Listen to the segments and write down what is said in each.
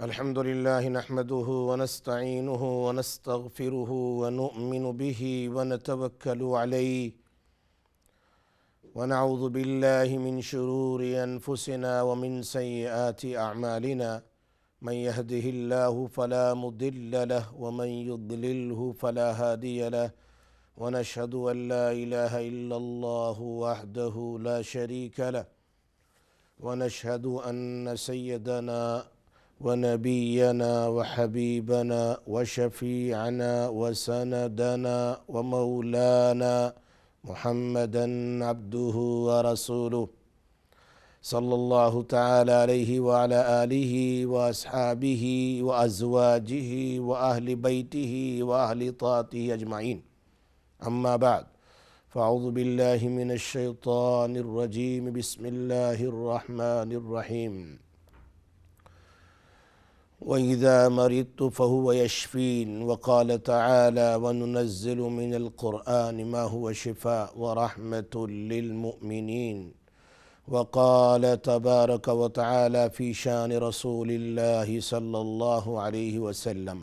الحمد لله نحمده ونستعينه ونستغفره ونؤمن به ونتوكل عليه ونعوذ بالله من شرور أنفسنا ومن سيئات أعمالنا من يهده الله فلا مضل له ومن يضلله فلا هادي له ونشهد أن لا إله إلا الله وحده لا شريك له ونشهد أن سيدنا ونبينا وحبيبنا وشفيعنا وسندنا ومولانا محمدا عبده ورسوله صلى الله تعالى عليه وعلى آله وأصحابه وأزواجه وأهل بيته وأهل طاعته أجمعين. أما بعد فأعوذ بالله من الشيطان الرجيم. بسم الله الرحمن الرحيم. وإذا مرضت فهو يشفين وقال تعالى وننزل من القرآن ما هو شفاء ورحمة للمؤمنين. وقال تبارك وتعالى في شان رسول الله صلى الله عليه وسلم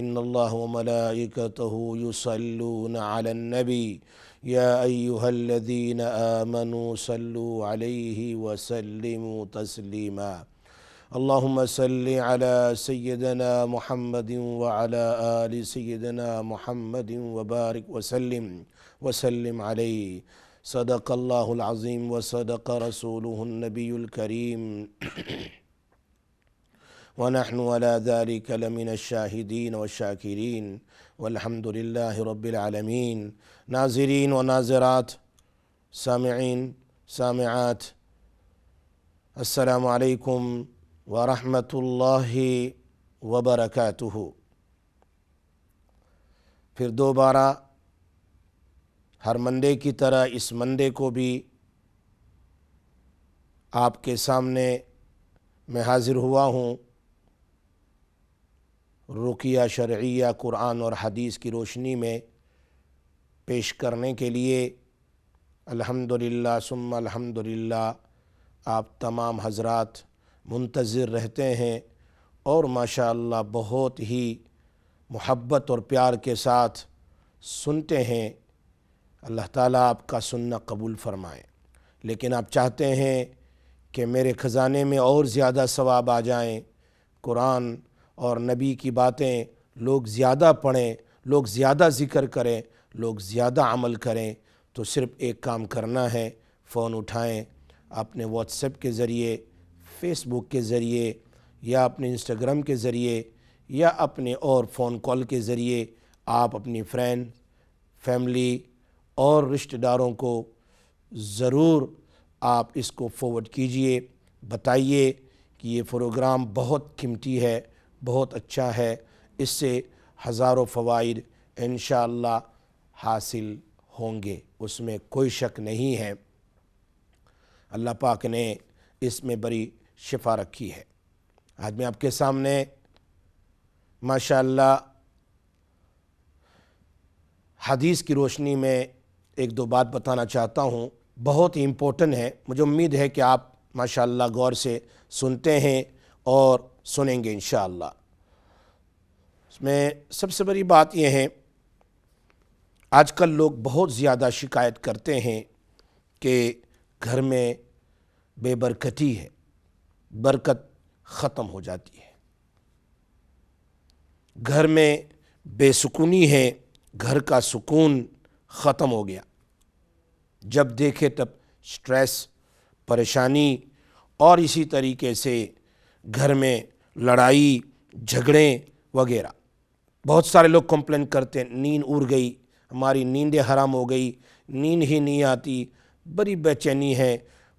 إن الله وملائكته يصلون على النبي يا أيها الذين آمنوا صلوا عليه وسلموا تسليما. اللهم صل على سيدنا محمد وعلى آل سيدنا محمد وبارك وسلم عليه. صدق الله العظيم وصدق رسوله النبي الكريم ونحن على ذلك لمن الشاهدين والشاكرين والحمد لله رب العالمين. ناظرین و ناظرات، سامعین سامعات، السلام علیکم ورحمۃ اللہ وبرکاتہ. پھر دوبارہ ہر منڈے کی طرح اس منڈے کو بھی آپ کے سامنے میں حاضر ہوا ہوں رقیہ شرعیہ قرآن اور حدیث کی روشنی میں پیش کرنے کے لیے. الحمدللہ ثم الحمدللہ آپ تمام حضرات منتظر رہتے ہیں اور ماشاءاللہ بہت ہی محبت اور پیار کے ساتھ سنتے ہیں. اللہ تعالیٰ آپ کا سننا قبول فرمائے. لیکن آپ چاہتے ہیں کہ میرے خزانے میں اور زیادہ ثواب آ جائیں، قرآن اور نبی کی باتیں لوگ زیادہ پڑھیں، لوگ زیادہ ذکر کریں، لوگ زیادہ عمل کریں، تو صرف ایک کام کرنا ہے، فون اٹھائیں، اپنے واٹس ایپ کے ذریعے، فیس بک کے ذریعے یا اپنے انسٹاگرام کے ذریعے یا اپنے اور فون کال کے ذریعے آپ اپنی فرینڈ، فیملی اور رشتہ داروں کو ضرور آپ اس کو فارورڈ کیجئے. بتائیے کہ یہ پروگرام بہت قیمتی ہے، بہت اچھا ہے، اس سے ہزاروں فوائد انشاءاللہ حاصل ہوں گے، اس میں کوئی شک نہیں ہے. اللہ پاک نے اس میں بڑی شفا رکھی ہے. آج میں آپ کے سامنے ماشاءاللہ حدیث کی روشنی میں ایک دو بات بتانا چاہتا ہوں، بہت ہی امپورٹنٹ ہے. مجھے امید ہے کہ آپ ماشاءاللہ غور سے سنتے ہیں اور سنیں گے انشاءاللہ. اس میں سب سے بڑی بات یہ ہے، آج کل لوگ بہت زیادہ شکایت کرتے ہیں کہ گھر میں بے برکتی ہے، برکت ختم ہو جاتی ہے، گھر میں بے سکونی ہے، گھر کا سکون ختم ہو گیا. جب دیکھے تب سٹریس، پریشانی اور اسی طریقے سے گھر میں لڑائی جھگڑے وغیرہ. بہت سارے لوگ کمپلین کرتے ہیں نیند اڑ گئی، ہماری نیندیں حرام ہو گئی، نیند ہی نہیں آتی، بڑی بے چینی ہے،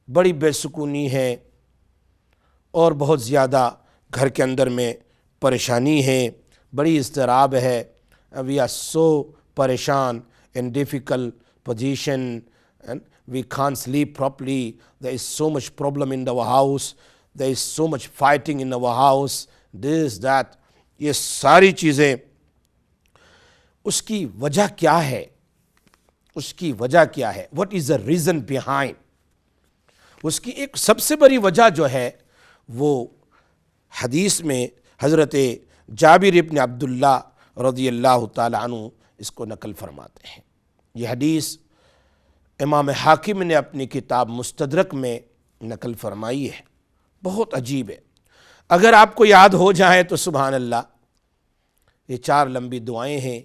بڑی بے سکونی ہے اور بہت زیادہ گھر کے اندر میں پریشانی ہے، بڑی اضطراب ہے. وی آر سو پریشان in difficult position and we can't sleep properly. There is so much problem in our house. There is so much fighting in our house. This, that. یہ ساری چیزیں اس کی وجہ کیا ہے؟ اس کی وجہ کیا ہے؟ What is the reason behind؟ اس کی ایک سب سے بڑی وجہ جو ہے وہ حدیث میں حضرت جابر ابن عبداللہ رضی اللہ تعالی عنہ اس کو نقل فرماتے ہیں۔ یہ حدیث امام حاکم نے اپنی کتاب مستدرک میں نقل فرمائی ہے، بہت عجیب ہے۔ اگر آپ کو یاد ہو جائے تو سبحان اللہ، یہ 4 لمبی دعائیں ہیں،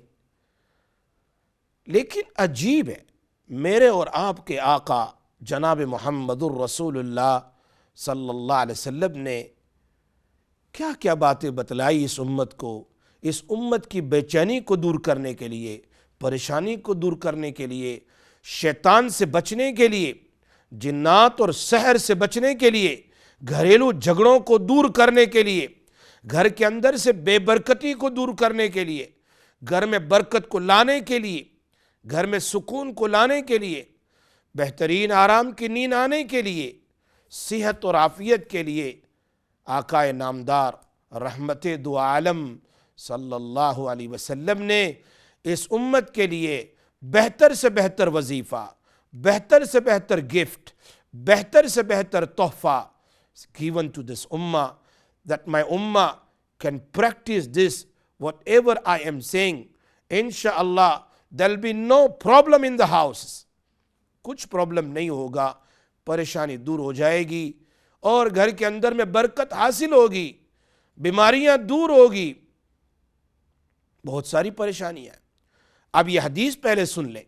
لیکن عجیب ہے، میرے اور آپ کے آقا جناب محمد الرسول اللہ صلی اللہ علیہ وسلم نے کیا کیا باتیں بتلائی اس امت کو، اس امت کی بے چینی کو دور کرنے کے لیے، پریشانی کو دور کرنے کے لیے، شیطان سے بچنے کے لیے، جنات اور سحر سے بچنے کے لیے، گھریلو جھگڑوں کو دور کرنے کے لیے، گھر کے اندر سے بے برکتی کو دور کرنے کے لیے، گھر میں برکت کو لانے کے لیے، گھر میں سکون کو لانے کے لیے، بہترین آرام کی نیند آنے کے لیے، صحت اور عافیت کے لیے آقا نامدار رحمت دو عالم صلی اللہ علیہ وسلم نے اس امت کے لیے بہتر سے بہتر وظیفہ، بہتر سے بہتر گفٹ، بہتر سے بہتر تحفہ given to this ummah, that my ummah can practice this whatever I am saying. Inshallah there will be no problem in the houses. کچھ پرابلم نہیں ہوگا، پریشانی دور ہو جائے گی اور گھر کے اندر میں برکت حاصل ہوگی، بیماریاں دور ہوگی، بہت ساری پریشانیاں۔ اب یہ حدیث پہلے سن لیں،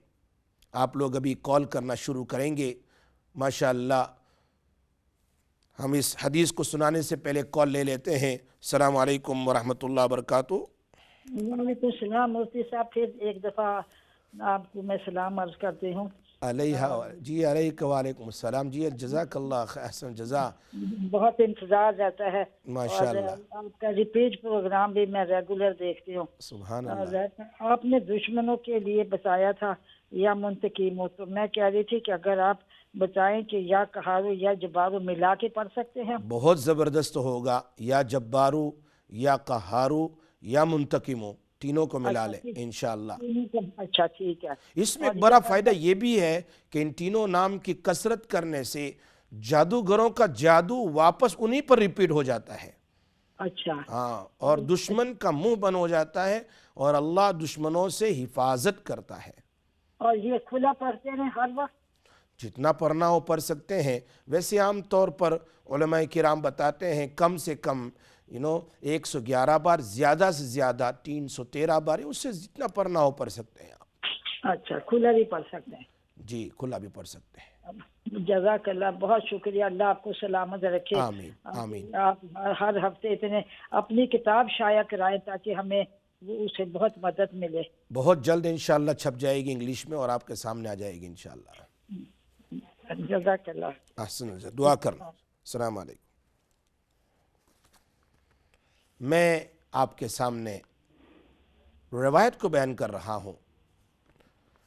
آپ لوگ ابھی کال کرنا شروع کریں گے ماشاءاللہ۔ ہم اس حدیث کو سنانے سے پہلے کال لے لیتے ہیں۔ السلام علیکم ورحمۃ اللہ وبرکاتہ۔ وعلیکم السلام مفتی صاحب، پھر ایک دفعہ آپ کو میں سلام عرض کرتی ہوں۔ علیہ جی علیہ وعلیکم السلام جی، جزاک اللہ احسن جزا۔ بہت انتظار رہتا ہے ماشاءاللہ، اور آپ کا ریپیٹ پروگرام بھی میں ریگولر دیکھتی ہوں۔ سبحان اللہ۔ آپ نے دشمنوں کے لیے بتایا تھا یا منتقم ہو، تو میں کہہ رہی تھی کہ اگر آپ بتائیں کہ یا قہارو یا جبارو ملا کے پڑھ سکتے ہیں؟ بہت زبردست ہوگا، یا جبارو یا قہارو یا منتقمو، تینوں کو ملا لیں انشاءاللہ۔ اچھا ٹھیک ہے۔ اس میں ایک بڑا فائدہ یہ بھی ہے کہ ان تینوں نام کی کثرت کرنے سے جادوگروں کا جادو واپس انہی پر ریپیٹ ہو جاتا ہے۔ اچھا ہاں، اور دشمن کا منہ بند ہو جاتا ہے اور اللہ دشمنوں سے حفاظت کرتا ہے۔ اور یہ کھلا پڑھتے ہیں ہر وقت؟ جتنا پڑھنا ہو پڑھ سکتے ہیں، ویسے عام طور پر علماء کرام بتاتے ہیں کم سے کم 111 بار، زیادہ سے زیادہ 313 بار، اس سے جتنا پڑھنا ہو پڑھ سکتے ہیں آپ۔ اچھا، کھلا بھی پڑھ سکتے ہیں؟ جی، کھلا بھی پڑھ سکتے ہیں۔ جزاک اللہ، بہت شکریہ، اللہ آپ کو سلامت رکھے۔ آمین آمین۔ آپ ہر ہفتے اتنے اپنی کتاب شائع کرائیں تاکہ ہمیں اسے بہت مدد ملے۔ بہت جلد انشاءاللہ چھپ جائے گی انگلش میں اور آپ کے سامنے آ جائے گی انشاءاللہ۔ جزاک اللہ۔ احسن، دعا کرنا۔ السلام علیکم۔ میں آپ کے سامنے روایت کو بیان کر رہا ہوں،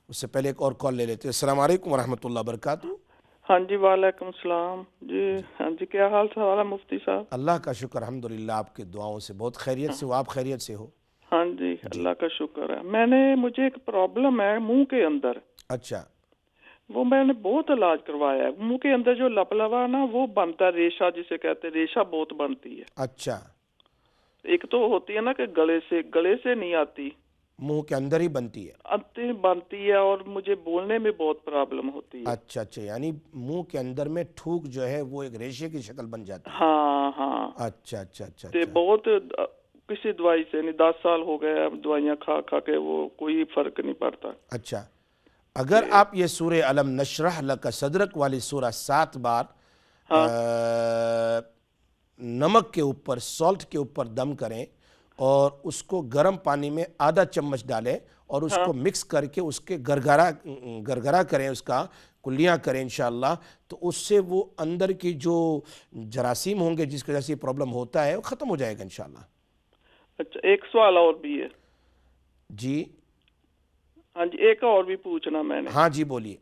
اس سے پہلے ایک اور کال لے لیتے ہیں۔ السلام علیکم ورحمۃ اللہ وبرکاتہ۔ ہاں جی، وعلیکم السلام جی۔ ہاں جی، کیا حال سوال ہے مفتی صاحب؟ اللہ کا شکر، الحمدللہ، آپ کے دعاؤں سے بہت خیریت سے ہو۔ آپ خیریت سے ہو؟ ہاں جی، اللہ کا شکر ہے۔ مجھے ایک پرابلم ہے منہ کے اندر۔ اچھا، وہ میں نے بہت علاج کروایا ہے۔ منہ کے اندر جو لپلوا نا وہ بنتا ہے، ریشہ جسے کہتے ہیں، ریشہ بہت بنتی ہے۔ اچھا، ایک تو ہوتی ہے نا کہ گلے سے نہیں آتی، منہ کے اندر ہی بنتی ہے؟ بنتی ہے، اور مجھے بولنے میں بہت پرابلم ہوتی ہے۔ اچھا اچھا، یعنی منہ کے اندر میں تھوک جو ہے وہ ایک ریشے کی شکل بن جاتی ہے؟ ہاں ہاں۔ اچھا اچھا اچھا۔ بہت کسی دوائی سے نہیں، 10 سال ہو گئے اب دوائیاں کھا کھا کے، وہ کوئی فرق نہیں پڑتا۔ اچھا، اگر آپ یہ سورہ علم نشرح لک صدرک والی سورہ 7 بار نمک کے اوپر، سالٹ کے اوپر دم کریں اور اس کو گرم پانی میں آدھا چمچ ڈالیں اور اس کو مکس کر کے اس کے گرگرا کریں، اس کا کلیاں کریں انشاءاللہ، تو اس سے وہ اندر کی جو جراثیم ہوں گے جس کی وجہ سے پرابلم ہوتا ہے وہ ختم ہو جائے گا انشاءاللہ۔ اچھا، ایک سوال اور بھی ہے جی ہاں جی، ایک اور بھی پوچھنا میں نے۔ ہاں جی بولیے۔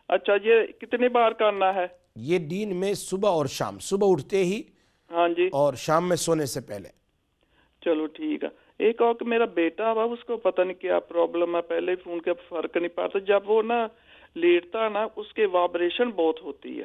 اچھا، یہ کتنی بار کرنا ہے؟ یہ دن میں صبح اور شام، صبح اٹھتے ہی ہاں جی، اور شام میں سونے سے پہلے۔ چلو ٹھیک ہے۔ ایک اور کہ میرا بیٹا اب اس کو پتہ نہیں کیا پرابلم ہے، پہلے ہی فون کے فرق نہیں پڑتا، جب وہ نا لیٹتا نا اس کے وائبریشن بہت ہوتی ہے۔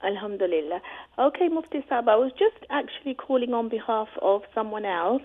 Alhamdulillah. Okay, Mufti Saab, I was just actually calling on behalf of someone else.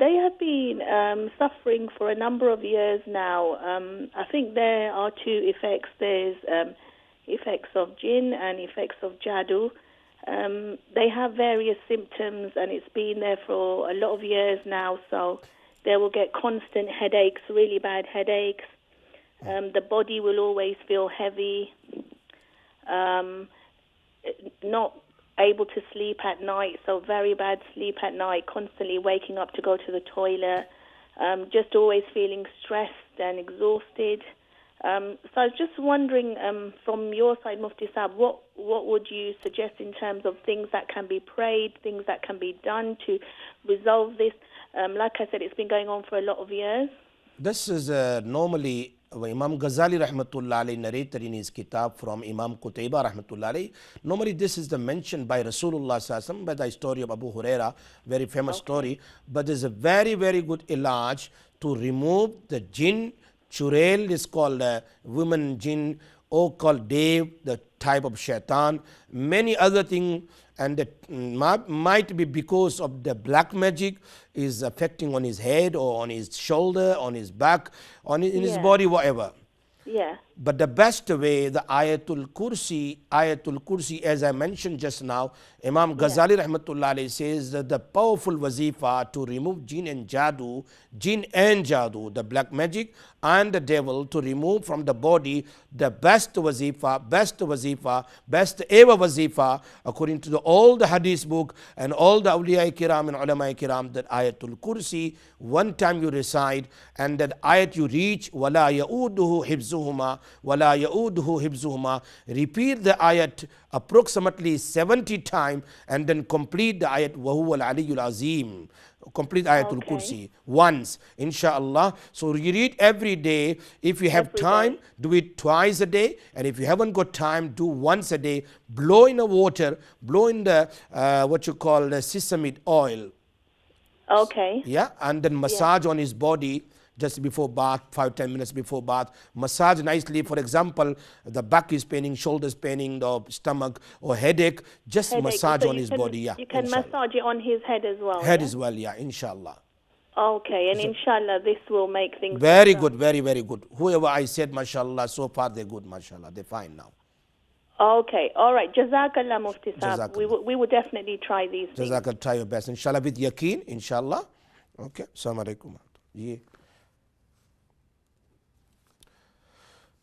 They have been suffering for a number of years now. I think there are two effects. There's effects of jinn and effects of jadoo. They have various symptoms, and it's been there for a lot of years now. So they will get constant headaches, really bad headaches. The body will always feel heavy. Not able to sleep at night, so very bad sleep at night, constantly waking up to go to the toilet, just always feeling stressed and exhausted. So I was just wondering, from your side, Mufti Saab, what would you suggest in terms of things that can be prayed, things that can be done to resolve this? Like I said, it's been going on for a lot of years. This is normally Imam Ghazali rahmatullah alayhi narrated in his kitab from Imam Qutayba rahmatullah alayhi. Normally this is the mention by Rasulullah sallallahu alaihi wasallam, by the story of Abu Huraira, very famous story. But there's a very, very good ilaj to remove the jinn. Churel is called women jinn, or called Dev, the type of shaitan. Many other things, and that might be because of the black magic is affecting on his head or on his shoulder, on his back, in his body, whatever. Yeah. But the best way, the Ayatul Kursi, as I mentioned just now, Imam Ghazali rahmatullah alayhi says that the powerful wazifa to remove jinn and jadoo, the black magic and the devil, to remove from the body, the best wazifa, best ever wazifa, according to all the hadith book and all the awliya kiram and ulama kiram, that Ayatul Kursi, one time you recite, and that ayat you reach, wala ya'uduhu hibzuhuma, wala ya'uduhu hibzuhuma, repeat the ayat approximately 70 times, and then complete the ayat wahuwal aliyul azim, complete Ayatul Kursi once, inshallah. So you read every day. If you have time, do it twice a day, and if you haven't got time, do once a day. Blow in the water, blow in the what you call the sesame oil. Okay. Yeah, and then massage on his body just before bath, 5-10 minutes before bath. Massage nicely. For example, the back is paining, shoulders paining, the stomach or headache, just massage So on his body. Yeah, you can inshallah. massage it on his head as well. Head as well, yeah, inshallah. Okay, and inshallah this will make things Very better. good, very, very good. Whoever I said, mashallah, so far they're good, mashallah. They're fine now. Okay, all right. Jazakallah, Mufti Saab. Jazakallah. We will definitely try these things. Jazakallah, try your best. Inshallah, with yaqeen, inshallah. Okay, assalamu alaikum. Yeah.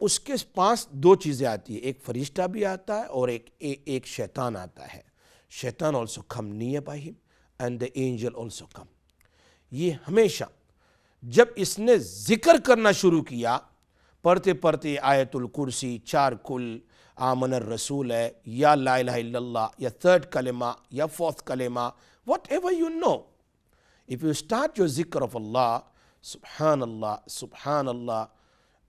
اس کے پاس دو چیزیں آتی ہیں, ایک فرشتہ بھی آتا ہے اور ایک شیطان آتا ہے. شیطان also come near by him and the angel also come. یہ ہمیشہ جب اس نے ذکر کرنا شروع کیا, پڑھتے پڑھتے آیت الکرسی, 4 کل, آمن الرسول ہے, یا لا الہ الا اللہ, یا 3rd کلمہ, یا 4th کلمہ, whatever you know. If you start your zikr of Allah, subhanallah, subhanallah,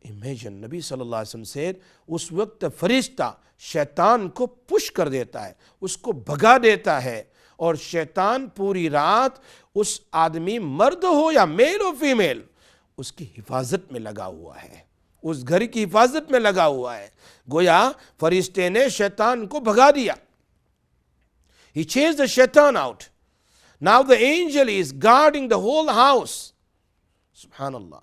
imagine نبی صلی اللہ علیہ وسلم سے اس وقت فرشتہ شیطان کو پش کر دیتا ہے, اس کو بھگا دیتا ہے, اور شیطان پوری رات اس آدمی مرد ہو یا میل ہو فیمیل اس کی حفاظت میں لگا ہوا ہے, اس گھر کی حفاظت میں لگا ہوا ہے. گویا فرشتے نے شیطان کو بھگا دیا. He chased the shaitan out. Now the angel is guarding the whole house. Subhanallah.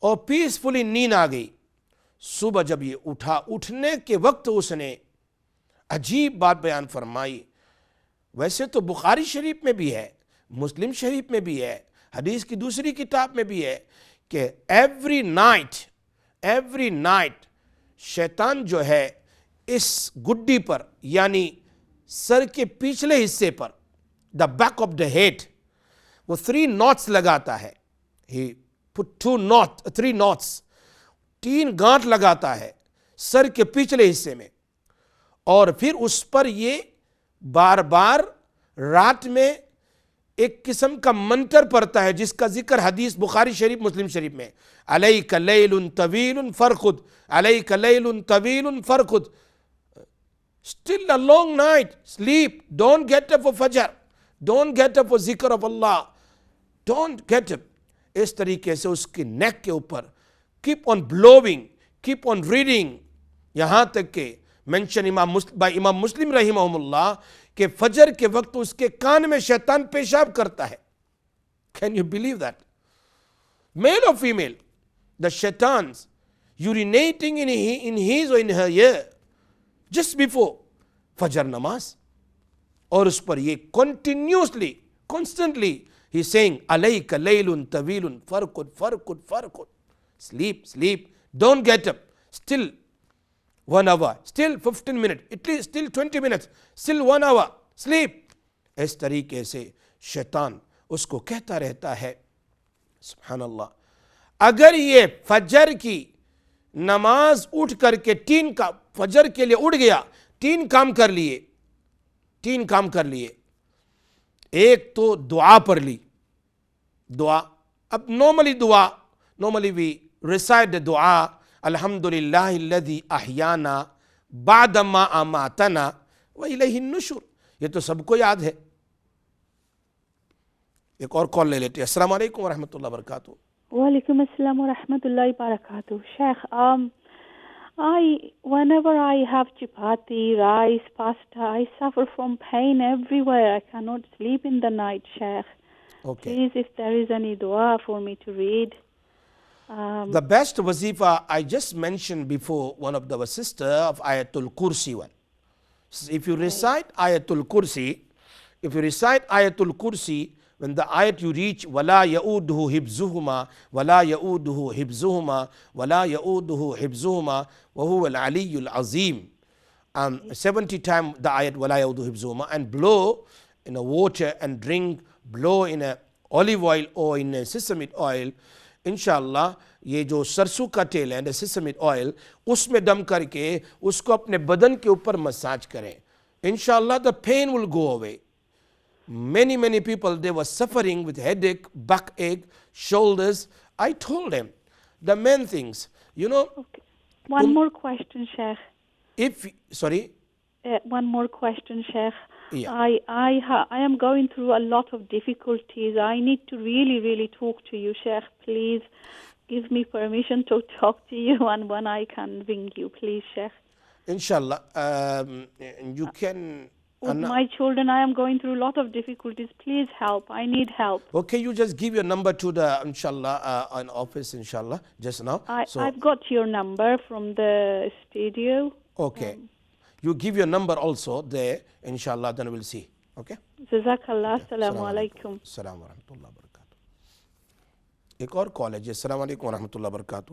اور پیسفلی نیند آ گئی. صبح جب یہ اٹھا, اٹھنے کے وقت اس نے عجیب بات بیان فرمائی. ویسے تو بخاری شریف میں بھی ہے, مسلم شریف میں بھی ہے, حدیث کی دوسری کتاب میں بھی ہے کہ ایوری نائٹ شیطان جو ہے اس گڈی پر یعنی سر کے پچھلے حصے پر, the back of the head, وہ 3 knots لگاتا ہے. He put 3 knots, 3 گانٹ لگاتا ہے سر کے پچھلے حصے میں, اور پھر اس پر یہ بار بار رات میں ایک قسم کا منتر پڑھتا ہے جس کا ذکر حدیث بخاری شریف مسلم شریف میں, علیک لیل طویل فرقد, علیک لیل طویل فرقد, still a long night, sleep, don't get up for fajr, don't get up for zikr of Allah, don't get up. اس طریقے سے اس کی نیک کے اوپر keep on blowing, keep on reading, یہاں تک کہ منشن امام مسلم رحمہ اللہ کہ فجر کے وقت اس کے کان میں شیطان پیشاب کرتا ہے. Can you believe that? Male or female, the shaitans urinating in his or in her ear just before Fajr namaz. اور اس پر یہ continuously, constantly he's saying alayka laylun tawilun farqud, sleep, don't get up, still 1 hour, still 15 minutes, at least still 20 minutes, still 1 hour, sleep. اس طریقے سے شیطان اس کو کہتا رہتا ہے. سبحان اللہ. اگر یہ فجر کی نماز اٹھ کر کے فجر کے لیے اٹھ گیا, 3 کام کر لیے. ایک تو دعا پڑھ لی, دعا. اب normally we recite the دعا الحمدللہ الذی احیانا بعد ما اماتنا والیہ النشور, یہ تو سب کو یاد ہے. ایک اور کال لے لیتے ہیں. السلام علیکم ورحمۃ اللہ وبرکاتہ. وعلیکم السلام ورحمۃ اللہ وبرکاتہ. شیخ, whenever I have chapati, rice, pasta, I suffer from pain everywhere. I cannot sleep in the night, Sheikh. Okay. Please, if there is any dua for me to read. The best wazifa I just mentioned before, one of the sister of Ayatul Kursi one. If you recite Ayatul Kursi, when the ayat you reach, وَلَا يَؤُودُهُ حِبْزُهُمَا وَلَا يَؤُودُهُ حِبْزُهُمَا وَلَا يَؤُودُهُ حِبْزُهُمَا وَهُوَ الْعَلِيُّ الْعَظِيمُ, 70 times the ayat وَلَا يَؤُودُهُ حِبْزُهُمَا, and blow in a water and drink, blow in a olive oil or in a sesame oil. انشاءاللہ یہ جو سرسوں کا تیل ہے, سیسمی آئل, اس میں دم کر کے اس کو اپنے بدن کے اوپر مساج کریں. انشاءاللہ the pain will go away. Many people, they were suffering with headache, backache, shoulders. I told them the main things, Okay. One more question, Sheikh. One more question, Sheikh. Yeah. I am going through a lot of difficulties. I need to really talk to you, Sheikh. Please give me permission to talk to you, and when I can ring you, please, Sheikh. Inshallah, you can. With my children, I am going through a lot of difficulties. Please help. I need help. Okay, you just give your number to the, inshallah, an office, inshallah, just now. I've got your number from the studio. Okay. You give your number also there, inshallah, then we'll see. Okay? Jazakallah. Assalamu alaikum. Assalamu warahmatullahi wabarakatuh. ایک اور کال ہے جی. السلام علیکم ورحمۃ اللہ وبرکاتہ.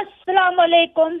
Assalamu alaikum.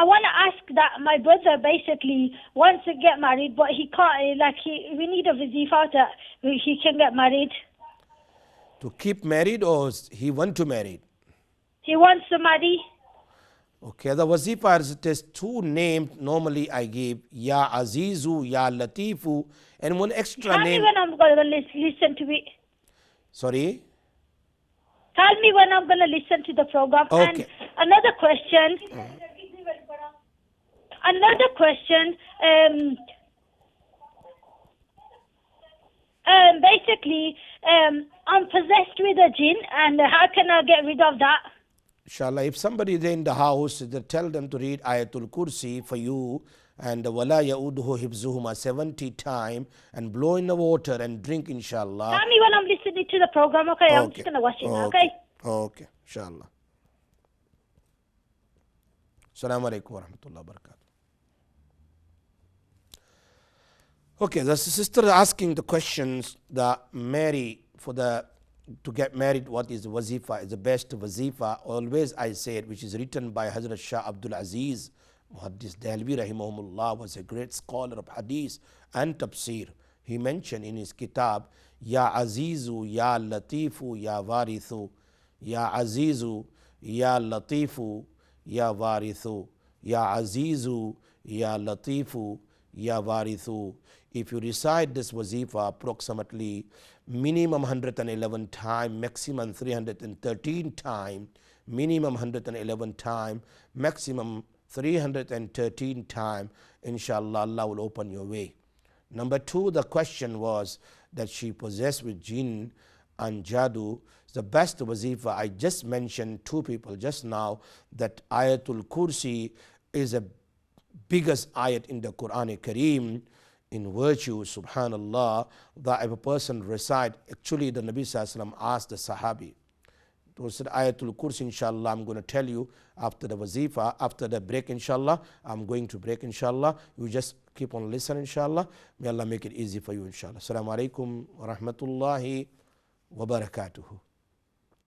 I want to ask that my brother basically wants to get married, but he can't. We need a wazifa that he can get married. To keep married or he want to marry? He wants to marry. Okay, the wazifa is just two names normally I give, Ya Azizu, Ya Latifu, and one extra Tell me name. when I'm going to listen to it. Sorry? Tell me when I'm going to listen to the program. Okay. And another question. Another question. Basically, I'm possessed with a jinn, and how can I get rid of that? Inshallah, if somebody is in the house, they tell them to read Ayatul Kursi for you and Wala Ya'uduhu Hibzuhuma 70 times and blow in the water and drink, inshallah. Tell me when I'm listening to the program, okay? I'm just going to watch it now, okay? Okay, inshallah. Assalamu alaikum wa rahmatullahi wa barakatuh. Okay, the sister asking the questions that to get married, what is wazifa? Is the best wazifa? Always I say it, which is written by Hazrat Shah Abdul Aziz Muhaddis Dehlvi rahimahumullah, was a great scholar of hadith and tafsir. He mentioned in his kitab, Ya Azizu, Ya Latifu, Ya Varithu, Ya Azizu, Ya Latifu, Ya Varithu, Ya Azizu, Ya Latifu, Ya Varithu. If you recite this wazifa approximately minimum 111 times, maximum 313 times, minimum 111 times, maximum 313 times, inshallah Allah will open your way. Number two, the question was that she possessed with jinn and jadoo. The best wazifa, I just mentioned two people just now, that Ayatul Kursi is the biggest ayat in the Quran Kareem in virtue, subhanallah, that if a person recite, actually the Nabi Sallallahu Alaihi Wasallam asked the Sahabi, to say Ayatul Kursi, inshallah, I'm going to tell you after the wazifa, after the break, inshallah, I'm going to break, inshallah. You just keep on listening, inshallah. May Allah make it easy for you, inshallah. Assalamu alaikum wa rahmatullahi wa barakatuhu.